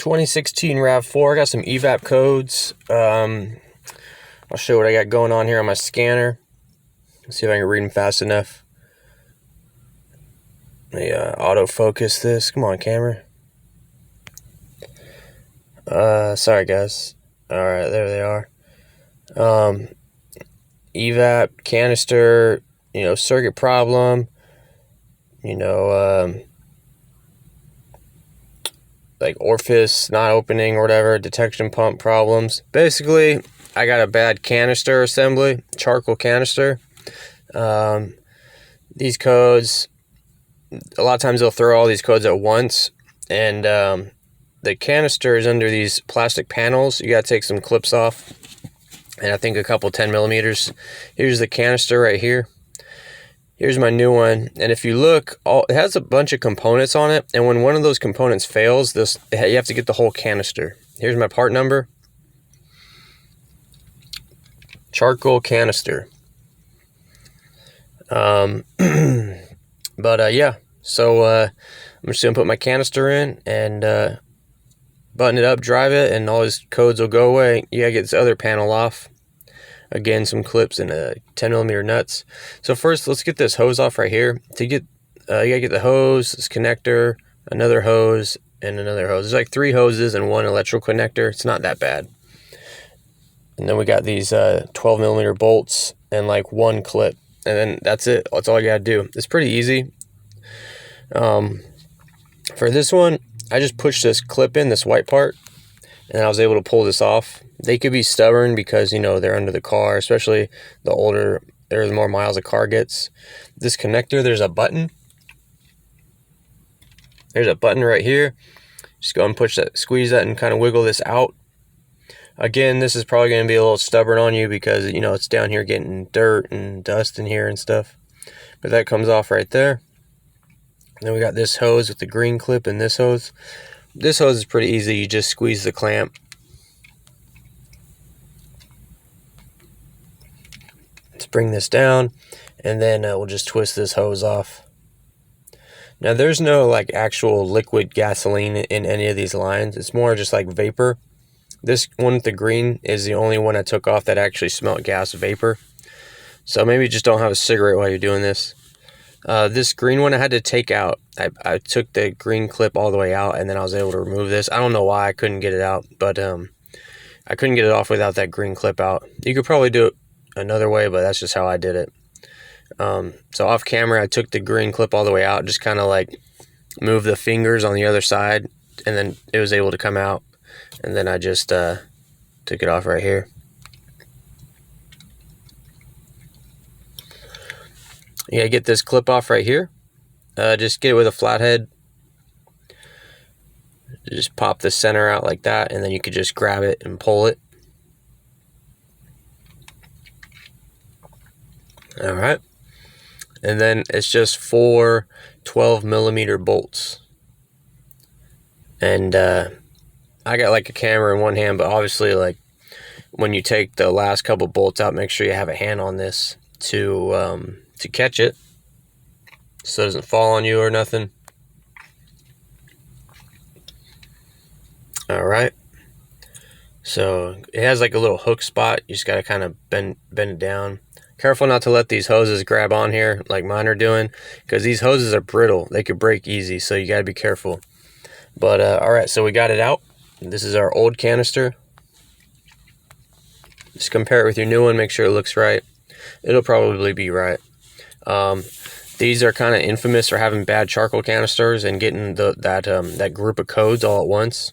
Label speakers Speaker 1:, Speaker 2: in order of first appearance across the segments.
Speaker 1: 2016 RAV-4. I got some Evap codes. I'll show you what I got going on here on my scanner. Let's see if I can read them fast enough. Let me autofocus this. Come on, camera. Sorry, guys. Alright, there they are. Evap, canister, circuit problem, like Orifice not opening or whatever, detection pump problems. Basically, I got a bad canister assembly, charcoal canister. These codes, a lot of times they'll throw all these codes at once, and the canister is under these plastic panels. You gotta take some clips off, and I think a couple 10mm. Here's the canister right here. Here's my new one, and if you look, it has a bunch of components on it, and when one of those components fails, you have to get the whole canister. Here's my part number. Charcoal canister. Yeah, so I'm just gonna put my canister in and button it up, drive it, and all his codes will go away. You gotta get this other panel off. Again, some clips and 10mm nuts. So first, let's get this hose off right here. To get, you gotta get the hose, this connector, another hose, and another hose. There's like 3 hoses and 1 electrical connector. It's not that bad. And then we got these 12mm bolts and like 1 clip. And then that's it. That's all you gotta do. It's pretty easy. For this one, I just pushed this clip in, this white part, and I was able to pull this off. They could be stubborn because, they're under the car, especially the older, the more miles a car gets. This connector, there's a button. There's a button right here. Just go and push that, squeeze that, and kind of wiggle this out. Again, this is probably going to be a little stubborn on you because, it's down here getting dirt and dust in here and stuff. But that comes off right there. And then we got this hose with the green clip and this hose. This hose is pretty easy. You just squeeze the clamp. Let's bring this down, and then we'll just twist this hose off. Now there's no like actual liquid gasoline in any of these lines. It's more just like vapor. This one with the green is the only one I took off that actually smelled gas vapor. So maybe just don't have a cigarette while you're doing this. This green one I had to take out. I took the green clip all the way out, and then I was able to remove this. I don't know why I couldn't get it out, but I couldn't get it off without that green clip out. You could probably do it another way, but that's just how I did it. So off camera, I took the green clip all the way out, just kind of like move the fingers on the other side, and then it was able to come out. And then I just took it off right here. You gotta get this clip off right here. Just get it with a flathead. Just pop the center out like that, and then you could just grab it and pull it. Alright. And then it's just 4 12mm bolts. And I got like a camera in one hand, but obviously like when you take the last couple bolts out, make sure you have a hand on this to catch it so it doesn't fall on you or nothing. Alright. So it has like a little hook spot. You just gotta kind of bend it down. Careful not to let these hoses grab on here like mine are doing, because these hoses are brittle. They could break easy, so you gotta be careful. But alright, so we got it out. This is our old canister. Just compare it with your new one, make sure it looks right. It'll probably be right. These are kind of infamous for having bad charcoal canisters and getting that group of codes all at once.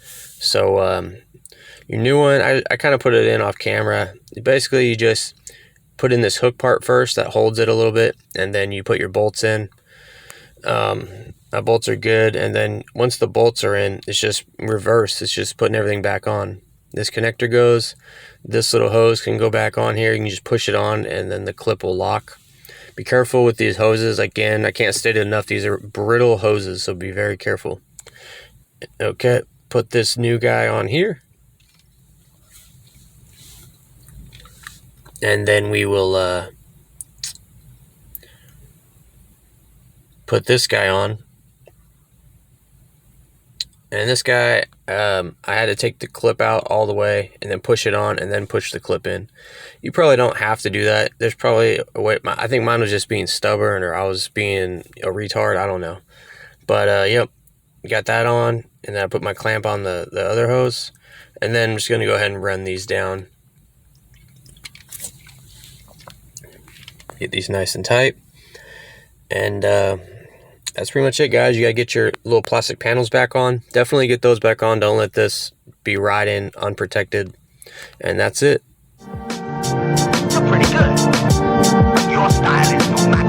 Speaker 1: So your new one, I kind of put it in off camera. Basically, you just put in this hook part first that holds it a little bit, and then you put your bolts in. My bolts are good, and then once the bolts are in, it's just reverse. It's just putting everything back on. This connector goes, this little hose can go back on here. You can just push it on, and then the clip will lock. Be careful with these hoses. Again, I can't state it enough. These are brittle hoses, so be very careful. Okay, put this new guy on here. And then we will put this guy on. And this guy, I had to take the clip out all the way and then push it on and then push the clip in. You probably don't have to do that. There's probably a way. I think mine was just being stubborn, or I was being a retard. I don't know. But yep, got that on, and then I put my clamp on the other hose, and then I'm just going to go ahead and run these down. Get these nice and tight. And that's pretty much it, guys. You got to get your little plastic panels back on. Definitely get those back on. Don't let this be riding unprotected. And that's it.
Speaker 2: You're pretty good. Your style is no match